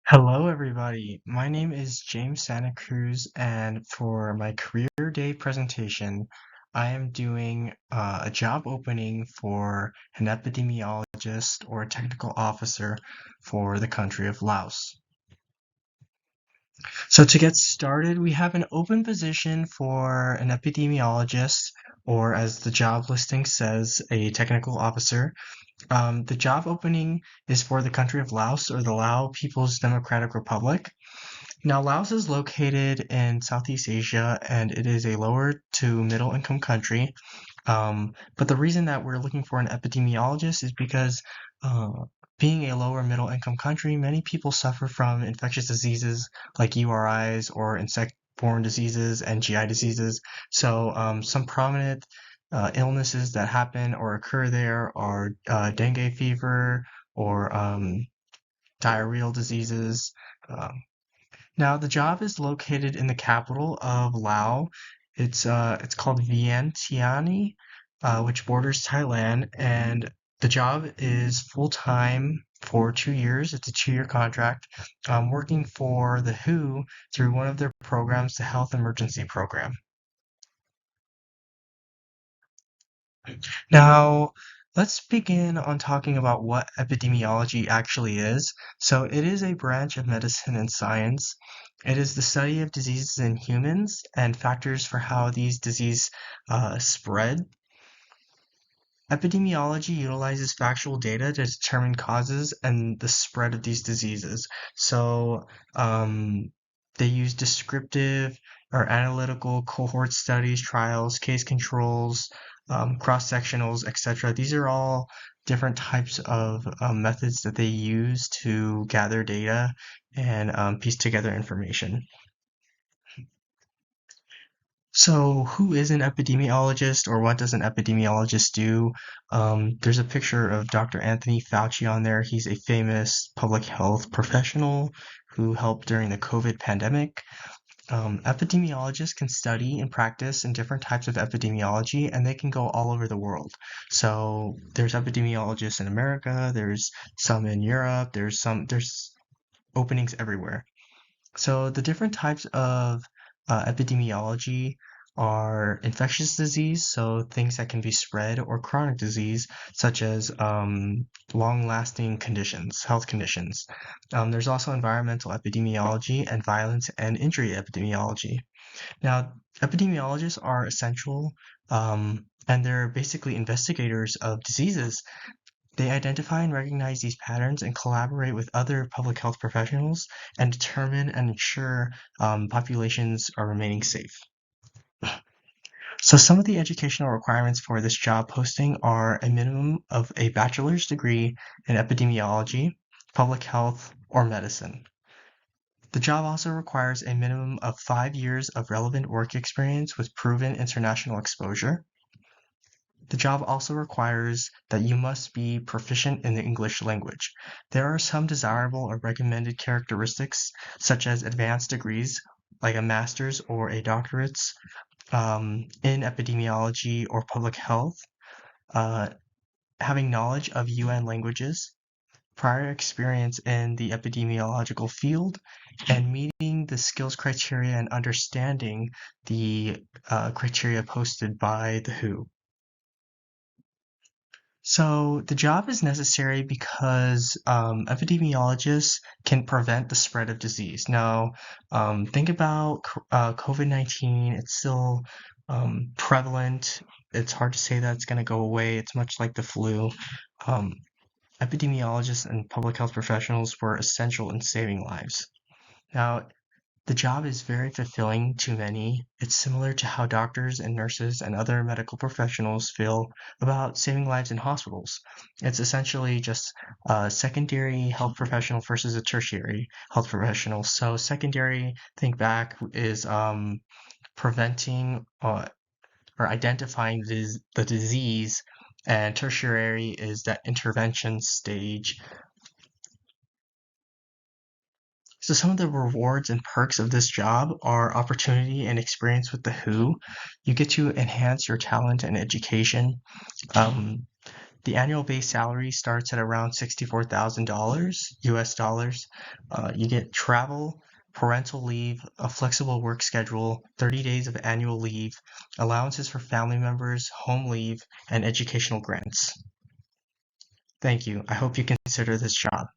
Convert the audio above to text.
Hello, everybody. My name is James Santacruz, and for my career day presentation, I am doing a job opening for an epidemiologist or a technical officer for the country of Laos. So to get started, we have an open position for an epidemiologist, or as the job listing says, a technical officer. The job opening is for the country of Laos or the Lao People's Democratic Republic. Now, Laos is located in Southeast Asia and it is a lower to middle income country. But the reason that we're looking for an epidemiologist is because uh, being a lower middle income country, many people suffer from infectious diseases like URIs or insect-borne diseases and GI diseases. So some prominent illnesses that happen or occur there are dengue fever or diarrheal diseases. Um, Now, the job is located in the capital of Laos. It's called Vientiane, which borders Thailand, and the job is full-time for 2 years. It's a 2-year contract, working for the WHO through one of their programs, the Health Emergency Program. Now, let's begin on talking about what epidemiology actually is. So, it is a branch of medicine and science. It is the study of diseases in humans and factors for how these diseases spread. Epidemiology utilizes factual data to determine causes and the spread of these diseases. So, they use descriptive or analytical cohort studies, trials, case controls, cross-sectionals, etc. These are all different types of methods that they use to gather data and piece together information. So, who is an epidemiologist or what does an epidemiologist do? There's a picture of Dr. Anthony Fauci on there. He's a famous public health professional who helped during the COVID pandemic. Epidemiologists can study and practice in different types of epidemiology, and they can go all over the world. So there's epidemiologists in America, there's some in Europe, there's openings everywhere. So the different types of epidemiology are infectious disease, so things that can be spread, or chronic disease, such as long-lasting conditions, health conditions. There's also environmental epidemiology and violence and injury epidemiology. Now, epidemiologists are essential, and they're basically investigators of diseases. They identify and recognize these patterns and collaborate with other public health professionals and determine and ensure populations are remaining safe. So some of the educational requirements for this job posting are a minimum of a bachelor's degree in epidemiology, public health, or medicine. The job also requires a minimum of 5 years of relevant work experience with proven international exposure. The job also requires that you must be proficient in the English language. There are some desirable or recommended characteristics, such as advanced degrees, like a master's or a doctorate's in epidemiology or public health, uh, having knowledge of UN languages, prior experience in the epidemiological field, and meeting the skills criteria and understanding the criteria posted by the WHO. So the job is necessary because epidemiologists can prevent the spread of disease. Now, think about COVID-19. It's still prevalent. It's hard to say that it's going to go away. It's much like the flu. Um, Epidemiologists and public health professionals were essential in saving lives. Now, the job is very fulfilling to many. It's similar to how doctors and nurses and other medical professionals feel about saving lives in hospitals. It's essentially just a secondary health professional versus a tertiary health professional. So secondary, think back, is preventing or identifying the disease, and tertiary is that intervention stage. So some of the rewards and perks of this job are opportunity and experience with the WHO. You get to enhance your talent and education. Um, The annual base salary starts at around $64,000 US dollars. You get travel, parental leave, a flexible work schedule, 30 days of annual leave, allowances for family members, home leave, and educational grants. Thank you. I hope you consider this job.